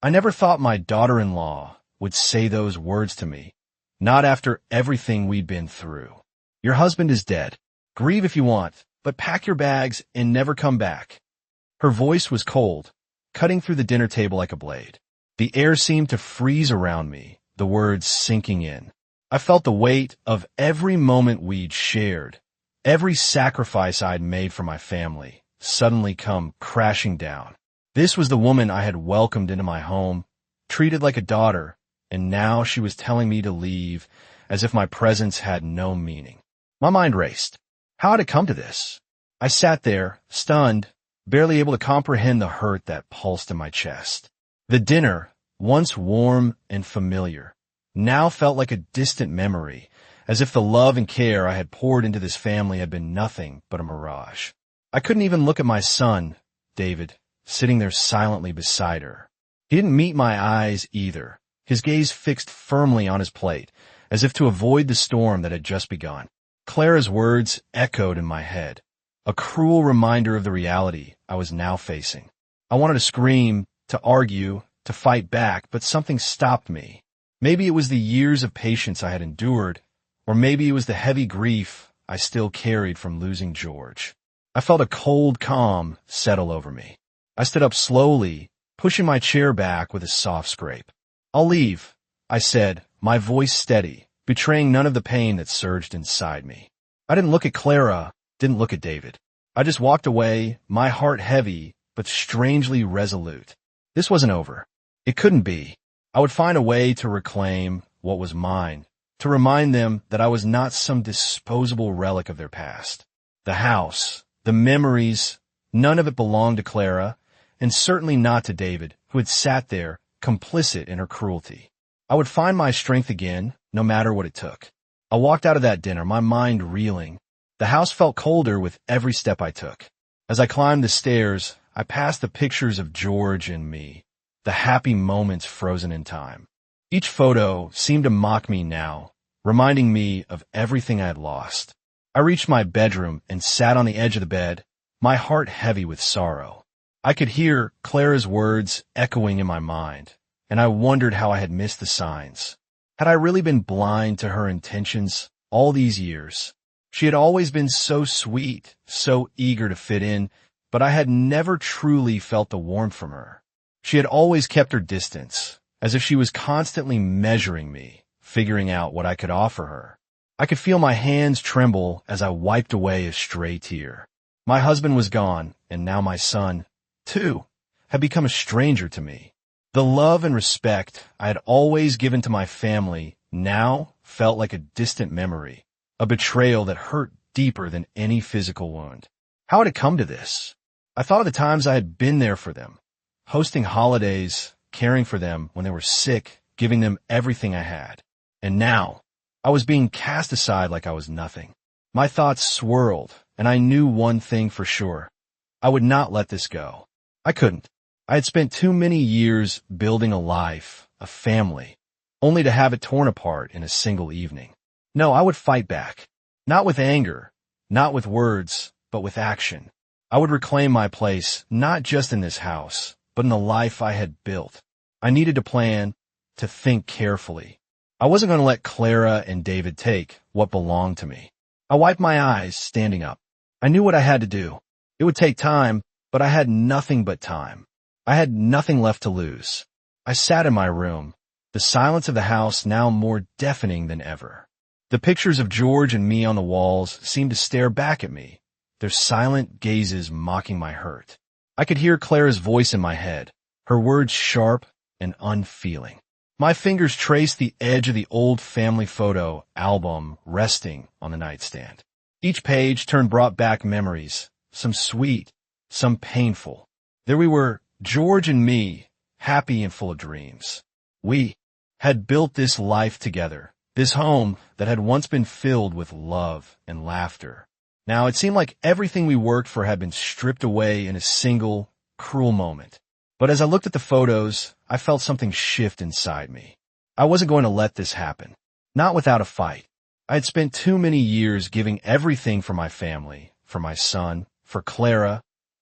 I never thought my daughter-in-law would say those words to me, not after everything we'd been through. Your husband is dead. Grieve if you want, but pack your bags and never come back. Her voice was cold, cutting through the dinner table like a blade. The air seemed to freeze around me, the words sinking in. I felt the weight of every moment we'd shared, every sacrifice I'd made for my family, suddenly come crashing down. This was the woman I had welcomed into my home, treated like a daughter, and now she was telling me to leave as if my presence had no meaning. My mind raced. How had it come to this? I sat there, stunned, barely able to comprehend the hurt that pulsed in my chest. The dinner, once warm and familiar, now felt like a distant memory, as if the love and care I had poured into this family had been nothing but a mirage. I couldn't even look at my son, David, sitting there silently beside her. He didn't meet my eyes either, his gaze fixed firmly on his plate, as if to avoid the storm that had just begun. Clara's words echoed in my head, a cruel reminder of the reality I was now facing. I wanted to scream, to argue, to fight back, but something stopped me. Maybe it was the years of patience I had endured, or maybe it was the heavy grief I still carried from losing George. I felt a cold calm settle over me. I stood up slowly, pushing my chair back with a soft scrape. I'll leave, I said, my voice steady, betraying none of the pain that surged inside me. I didn't look at Clara, didn't look at David. I just walked away, my heart heavy, but strangely resolute. This wasn't over. It couldn't be. I would find a way to reclaim what was mine, to remind them that I was not some disposable relic of their past. The house, the memories, none of it belonged to Clara, and certainly not to David, who had sat there, complicit in her cruelty. I would find my strength again, no matter what it took. I walked out of that dinner, my mind reeling. The house felt colder with every step I took. As I climbed the stairs, I passed the pictures of George and me, the happy moments frozen in time. Each photo seemed to mock me now, reminding me of everything I had lost. I reached my bedroom and sat on the edge of the bed, my heart heavy with sorrow. I could hear Clara's words echoing in my mind, and I wondered how I had missed the signs. Had I really been blind to her intentions all these years? She had always been so sweet, so eager to fit in, but I had never truly felt the warmth from her. She had always kept her distance, as if she was constantly measuring me, figuring out what I could offer her. I could feel my hands tremble as I wiped away a stray tear. My husband was gone, and now my son, too, had become a stranger to me. The love and respect I had always given to my family now felt like a distant memory, a betrayal that hurt deeper than any physical wound. How had it come to this? I thought of the times I had been there for them, hosting holidays, caring for them when they were sick, giving them everything I had. And now, I was being cast aside like I was nothing. My thoughts swirled, and I knew one thing for sure. I would not let this go. I couldn't. I had spent too many years building a life, a family, only to have it torn apart in a single evening. No, I would fight back. Not with anger, not with words, but with action. I would reclaim my place, not just in this house, but in the life I had built. I needed to plan, to think carefully. I wasn't going to let Clara and David take what belonged to me. I wiped my eyes, standing up. I knew what I had to do. It would take time, but I had nothing but time. I had nothing left to lose. I sat in my room, the silence of the house now more deafening than ever. The pictures of George and me on the walls seemed to stare back at me, their silent gazes mocking my hurt. I could hear Clara's voice in my head, her words sharp and unfeeling. My fingers traced the edge of the old family photo album resting on the nightstand. Each page brought back memories, some sweet, some painful. There we were, George and me, happy and full of dreams. We had built this life together, this home that had once been filled with love and laughter. Now it seemed like everything we worked for had been stripped away in a single, cruel moment. But as I looked at the photos, I felt something shift inside me. I wasn't going to let this happen. Not without a fight. I had spent too many years giving everything for my family, for my son, for Clara,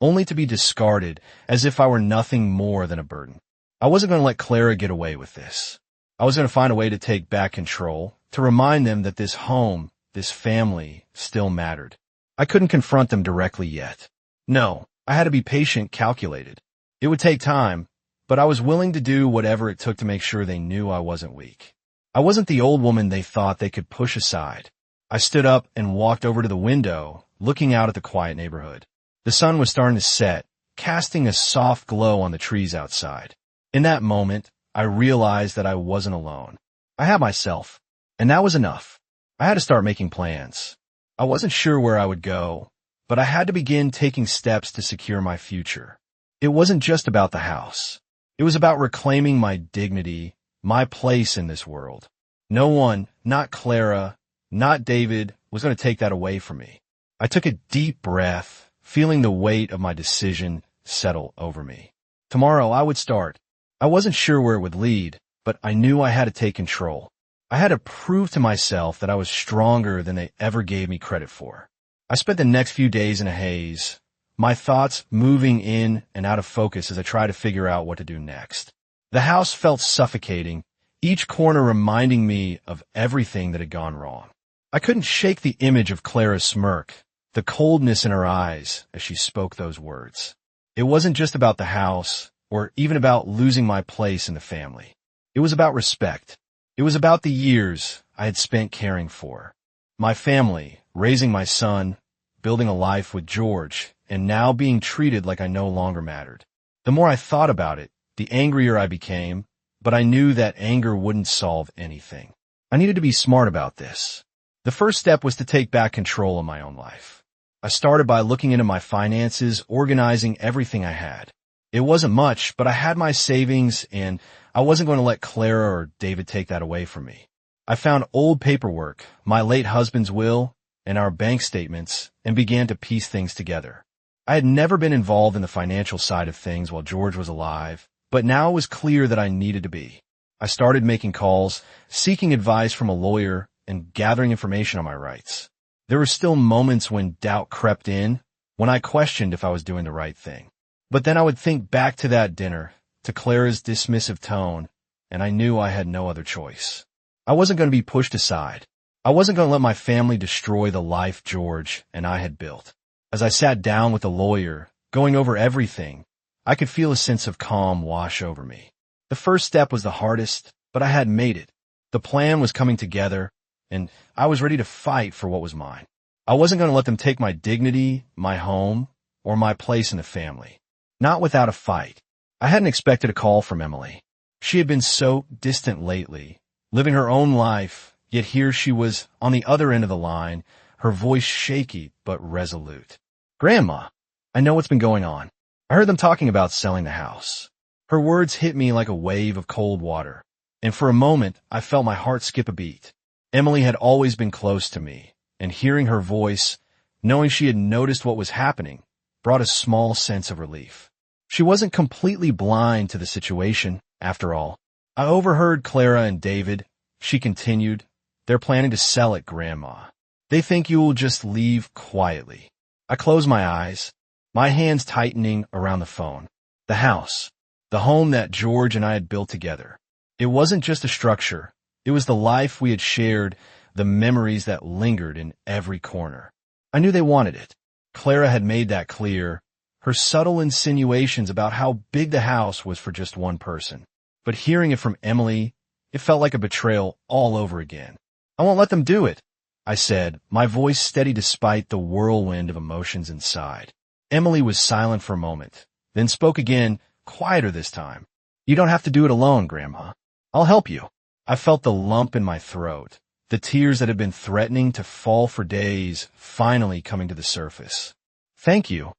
only to be discarded as if I were nothing more than a burden. I wasn't going to let Clara get away with this. I was going to find a way to take back control, to remind them that this home, this family, still mattered. I couldn't confront them directly yet. No, I had to be patient, calculated. It would take time, but I was willing to do whatever it took to make sure they knew I wasn't weak. I wasn't the old woman they thought they could push aside. I stood up and walked over to the window, looking out at the quiet neighborhood. The sun was starting to set, casting a soft glow on the trees outside. In that moment, I realized that I wasn't alone. I had myself, and that was enough. I had to start making plans. I wasn't sure where I would go, but I had to begin taking steps to secure my future. It wasn't just about the house. It was about reclaiming my dignity, my place in this world. No one, not Clara, not David, was going to take that away from me. I took a deep breath, feeling the weight of my decision settle over me. Tomorrow I would start. I wasn't sure where it would lead, but I knew I had to take control. I had to prove to myself that I was stronger than they ever gave me credit for. I spent the next few days in a haze, my thoughts moving in and out of focus as I tried to figure out what to do next. The house felt suffocating, each corner reminding me of everything that had gone wrong. I couldn't shake the image of Clara's smirk, the coldness in her eyes as she spoke those words. It wasn't just about the house, or even about losing my place in the family. It was about respect. It was about the years I had spent caring for. My family, raising my son, building a life with George, and now being treated like I no longer mattered. The more I thought about it, the angrier I became, but I knew that anger wouldn't solve anything. I needed to be smart about this. The first step was to take back control of my own life. I started by looking into my finances, organizing everything I had. It wasn't much, but I had my savings, and I wasn't going to let Clara or David take that away from me. I found old paperwork, my late husband's will, and our bank statements, and began to piece things together. I had never been involved in the financial side of things while George was alive, but now it was clear that I needed to be. I started making calls, seeking advice from a lawyer, and gathering information on my rights. There were still moments when doubt crept in, when I questioned if I was doing the right thing. But then I would think back to that dinner, to Clara's dismissive tone, and I knew I had no other choice. I wasn't going to be pushed aside. I wasn't going to let my family destroy the life George and I had built. As I sat down with the lawyer, going over everything, I could feel a sense of calm wash over me. The first step was the hardest, but I had made it. The plan was coming together, and I was ready to fight for what was mine. I wasn't going to let them take my dignity, my home, or my place in the family. Not without a fight. I hadn't expected a call from Emily. She had been so distant lately, living her own life, yet here she was on the other end of the line, her voice shaky but resolute. "Grandma, I know what's been going on. I heard them talking about selling the house." Her words hit me like a wave of cold water, and for a moment I felt my heart skip a beat. Emily had always been close to me, and hearing her voice, knowing she had noticed what was happening, brought a small sense of relief. She wasn't completely blind to the situation, after all. "I overheard Clara and David," she continued. "They're planning to sell it, Grandma. They think you will just leave quietly." I closed my eyes, my hands tightening around the phone. The house, the home that George and I had built together. It wasn't just a structure. It was the life we had shared, the memories that lingered in every corner. I knew they wanted it. Clara had made that clear, her subtle insinuations about how big the house was for just one person. But hearing it from Emily, it felt like a betrayal all over again. "I won't let them do it," I said, my voice steady despite the whirlwind of emotions inside. Emily was silent for a moment, then spoke again, quieter this time. "You don't have to do it alone, Grandma. I'll help you." I felt the lump in my throat, the tears that had been threatening to fall for days finally coming to the surface. "Thank you,"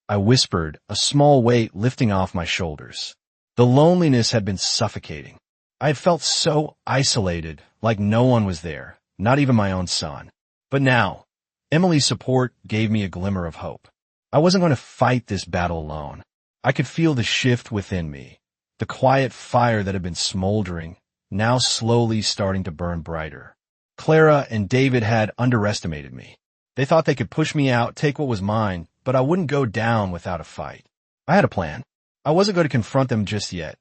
I whispered, a small weight lifting off my shoulders. The loneliness had been suffocating. I had felt so isolated, like no one was there, not even my own son. But now, Emily's support gave me a glimmer of hope. I wasn't going to fight this battle alone. I could feel the shift within me, the quiet fire that had been smoldering, now slowly starting to burn brighter. Clara and David had underestimated me. They thought they could push me out, take what was mine, but I wouldn't go down without a fight. I had a plan. I wasn't going to confront them just yet,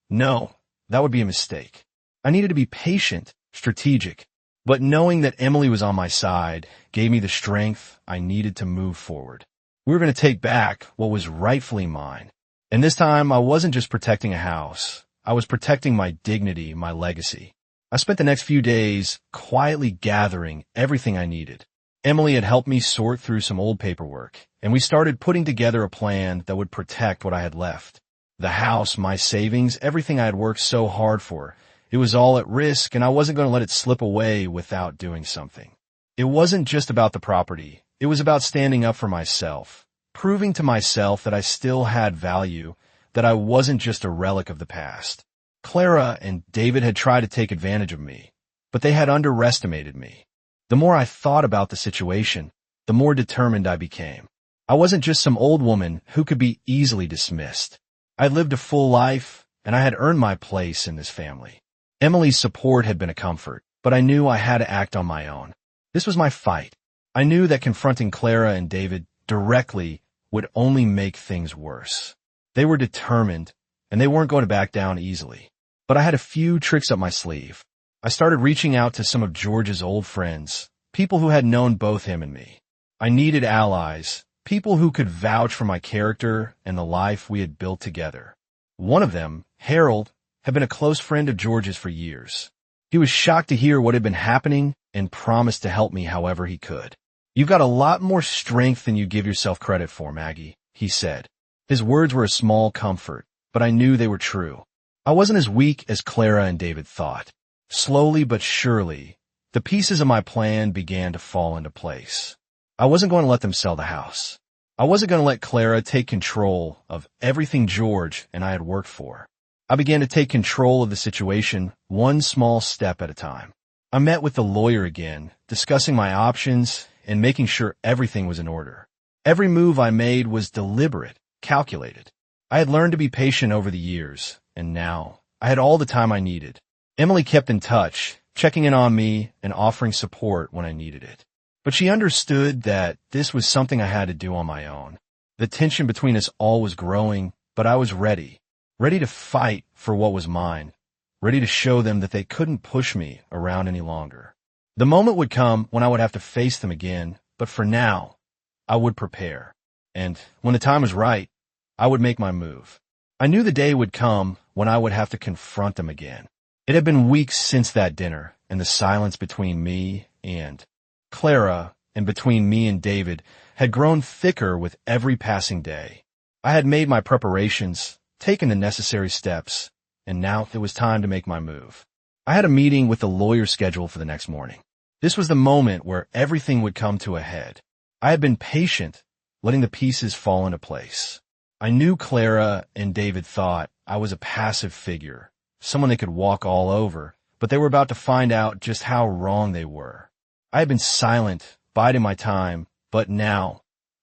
No, that would be a mistake. I needed to be patient, strategic, but knowing that Emily was on my side gave me the strength I needed to move forward. We were going to take back what was rightfully mine. And this time, I wasn't just protecting a house. I was protecting my dignity, my legacy. I spent the next few days quietly gathering everything I needed. Emily had helped me sort through some old paperwork, and we started putting together a plan that would protect what I had left. The house, my savings, everything I had worked so hard for. It was all at risk, and I wasn't going to let it slip away without doing something. It wasn't just about the property. It was about standing up for myself, proving to myself that I still had value, that I wasn't just a relic of the past. Clara and David had tried to take advantage of me, but they had underestimated me. The more I thought about the situation, the more determined I became. I wasn't just some old woman who could be easily dismissed. I'd lived a full life, and I had earned my place in this family. Emily's support had been a comfort, but I knew I had to act on my own. This was my fight. I knew that confronting Clara and David directly would only make things worse. They were determined, and they weren't going to back down easily. But I had a few tricks up my sleeve. I started reaching out to some of George's old friends, people who had known both him and me. I needed allies, people who could vouch for my character and the life we had built together. One of them, Harold, had been a close friend of George's for years. He was shocked to hear what had been happening and promised to help me however he could. "You've got a lot more strength than you give yourself credit for, Maggie," he said. His words were a small comfort, but I knew they were true. I wasn't as weak as Clara and David thought. Slowly but surely, the pieces of my plan began to fall into place. I wasn't going to let them sell the house. I wasn't going to let Clara take control of everything George and I had worked for. I began to take control of the situation one small step at a time. I met with the lawyer again, discussing my options and making sure everything was in order. Every move I made was deliberate, calculated. I had learned to be patient over the years, and now I had all the time I needed. Emily kept in touch, checking in on me and offering support when I needed it. But she understood that this was something I had to do on my own. The tension between us all was growing, but I was ready to fight for what was mine, ready to show them that they couldn't push me around any longer. The moment would come when I would have to face them again, but for now, I would prepare. And when the time was right, I would make my move. I knew the day would come when I would have to confront them again. It had been weeks since that dinner, and the silence between me and Clara and between me and David had grown thicker with every passing day. I had made my preparations, taken the necessary steps, and now it was time to make my move. I had a meeting with the lawyer scheduled for the next morning. This was the moment where everything would come to a head. I had been patient, letting the pieces fall into place. I knew Clara and David thought I was a passive figure, someone they could walk all over, but they were about to find out just how wrong they were. I had been silent, biding my time, but now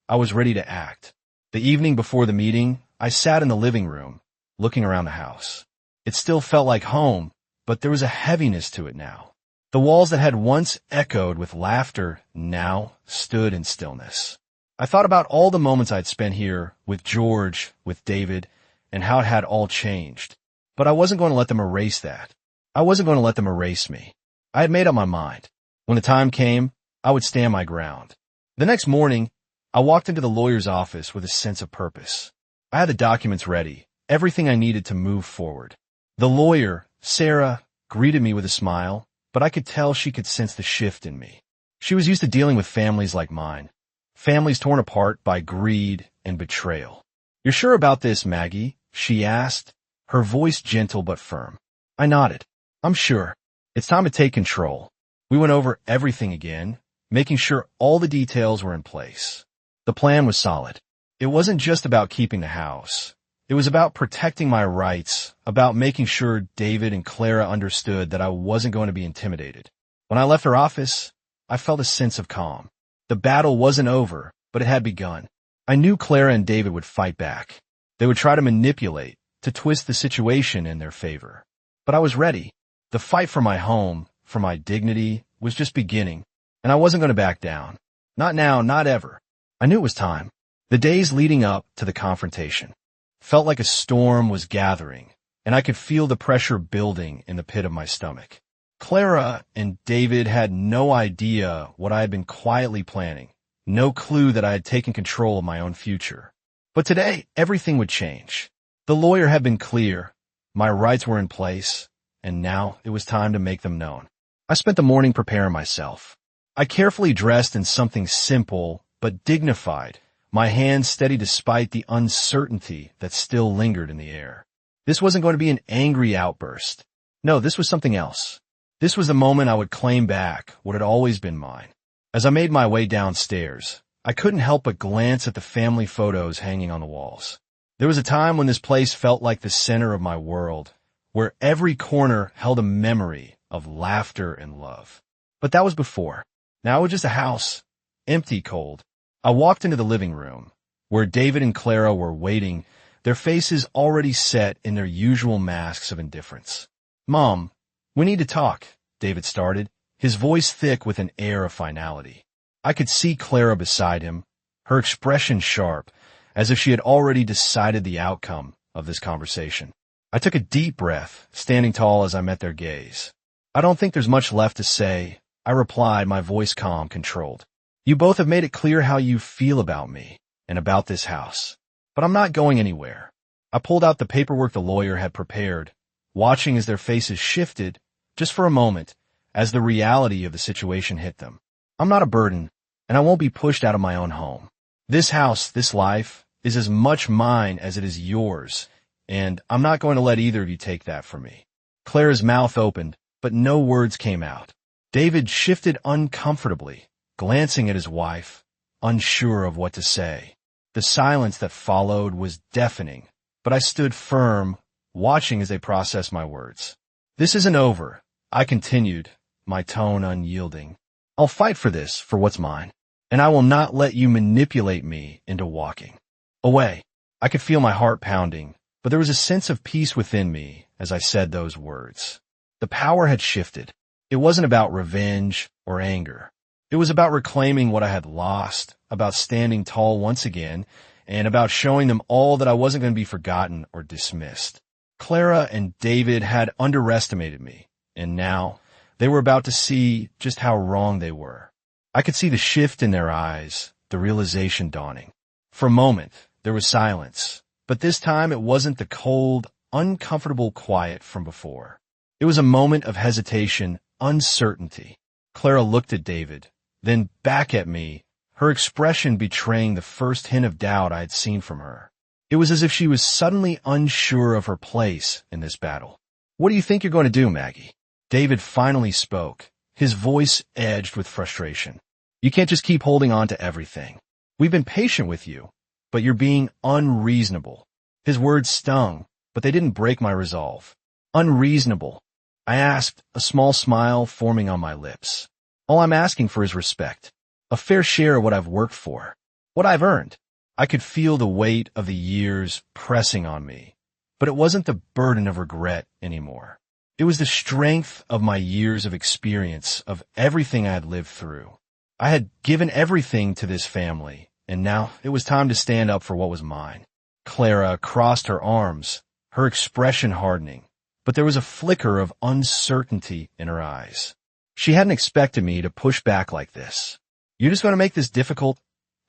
I was ready to act. The evening before the meeting, I sat in the living room, looking around the house. It still felt like home, but there was a heaviness to it now. The walls that had once echoed with laughter now stood in stillness. I thought about all the moments I'd spent here with George, with David, and how it had all changed. But I wasn't going to let them erase that. I wasn't going to let them erase me. I had made up my mind. When the time came, I would stand my ground. The next morning, I walked into the lawyer's office with a sense of purpose. I had the documents ready, everything I needed to move forward. The lawyer, Sarah, greeted me with a smile, but I could tell she could sense the shift in me. She was used to dealing with families like mine, families torn apart by greed and betrayal. "You're sure about this, Maggie?" she asked, her voice gentle but firm. I nodded. "I'm sure. It's time to take control." We went over everything again, making sure all the details were in place. The plan was solid. It wasn't just about keeping the house. It was about protecting my rights, about making sure David and Clara understood that I wasn't going to be intimidated. When I left her office, I felt a sense of calm. The battle wasn't over, but it had begun. I knew Clara and David would fight back. They would try to manipulate, to twist the situation in their favor. But I was ready. The fight for my home, for my dignity, was just beginning, and I wasn't going to back down. Not now, not ever. I knew it was time. The days leading up to the confrontation felt like a storm was gathering, and I could feel the pressure building in the pit of my stomach. Clara and David had no idea what I had been quietly planning, no clue that I had taken control of my own future. But today, everything would change. The lawyer had been clear, my rights were in place, and now it was time to make them known. I spent the morning preparing myself. I carefully dressed in something simple but dignified, my hands steady despite the uncertainty that still lingered in the air. This wasn't going to be an angry outburst. No, this was something else. This was the moment I would claim back what had always been mine. As I made my way downstairs, I couldn't help but glance at the family photos hanging on the walls. There was a time when this place felt like the center of my world, where every corner held a memory of laughter and love. But that was before. Now it was just a house, empty, cold. I walked into the living room, where David and Clara were waiting, their faces already set in their usual masks of indifference. "Mom, we need to talk," David started, his voice thick with an air of finality. I could see Clara beside him, her expression sharp, as if she had already decided the outcome of this conversation. I took a deep breath, standing tall as I met their gaze. "I don't think there's much left to say," I replied, my voice calm, controlled. "You both have made it clear how you feel about me and about this house. But I'm not going anywhere." I pulled out the paperwork the lawyer had prepared, watching as their faces shifted, just for a moment, as the reality of the situation hit them. "I'm not a burden, and I won't be pushed out of my own home. This house, this life, is as much mine as it is yours, and I'm not going to let either of you take that from me." Clara's mouth opened, but no words came out. David shifted uncomfortably, glancing at his wife, unsure of what to say. The silence that followed was deafening, but I stood firm, watching as they processed my words. "This isn't over," I continued, my tone unyielding. "I'll fight for this, for what's mine, and I will not let you manipulate me into walking away." I could feel my heart pounding, but there was a sense of peace within me as I said those words. The power had shifted. It wasn't about revenge or anger. It was about reclaiming what I had lost, about standing tall once again, and about showing them all that I wasn't going to be forgotten or dismissed. Clara and David had underestimated me, and now they were about to see just how wrong they were. I could see the shift in their eyes, the realization dawning. For a moment, there was silence, but this time it wasn't the cold, uncomfortable quiet from before. It was a moment of hesitation, uncertainty. Clara looked at David, then back at me, her expression betraying the first hint of doubt I had seen from her. It was as if she was suddenly unsure of her place in this battle. "What do you think you're going to do, Maggie?" David finally spoke, his voice edged with frustration. "You can't just keep holding on to everything. We've been patient with you, but you're being unreasonable." His words stung, but they didn't break my resolve. "Unreasonable?" I asked, a small smile forming on my lips. "All I'm asking for is respect. A fair share of what I've worked for, what I've earned." I could feel the weight of the years pressing on me, but it wasn't the burden of regret anymore. It was the strength of my years of experience, of everything I had lived through. I had given everything to this family, and now it was time to stand up for what was mine. Clara crossed her arms, her expression hardening, but there was a flicker of uncertainty in her eyes. She hadn't expected me to push back like this. "You're just going to make this difficult,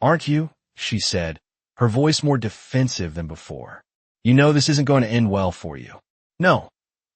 aren't you?" she said, her voice more defensive than before. "You know this isn't going to end well for you." "No,"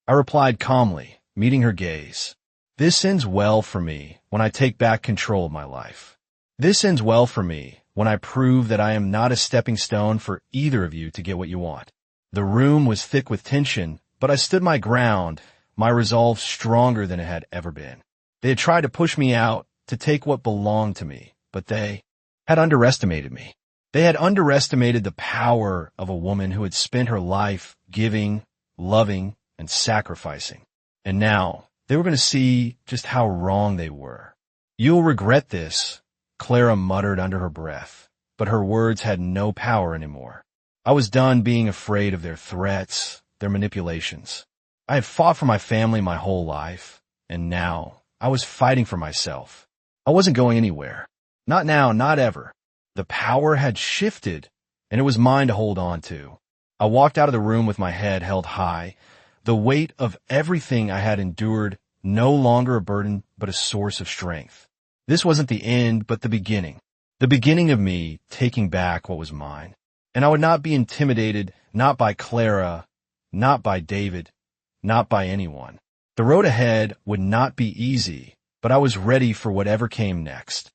I replied calmly, meeting her gaze. "This ends well for me when I take back control of my life. This ends well for me when I prove that I am not a stepping stone for either of you to get what you want." The room was thick with tension, but I stood my ground, my resolve stronger than it had ever been. They had tried to push me out, to take what belonged to me, but they had underestimated me. They had underestimated the power of a woman who had spent her life giving, loving, and sacrificing. And now they were going to see just how wrong they were. "You'll regret this," Clara muttered under her breath, but her words had no power anymore. I was done being afraid of their threats, their manipulations. I had fought for my family my whole life, and now I was fighting for myself. I wasn't going anywhere. Not now, not ever. The power had shifted, and it was mine to hold on to. I walked out of the room with my head held high, the weight of everything I had endured no longer a burden but a source of strength. This wasn't the end, but the beginning of me taking back what was mine. And I would not be intimidated, not by Clara, not by David, not by anyone. The road ahead would not be easy, but I was ready for whatever came next.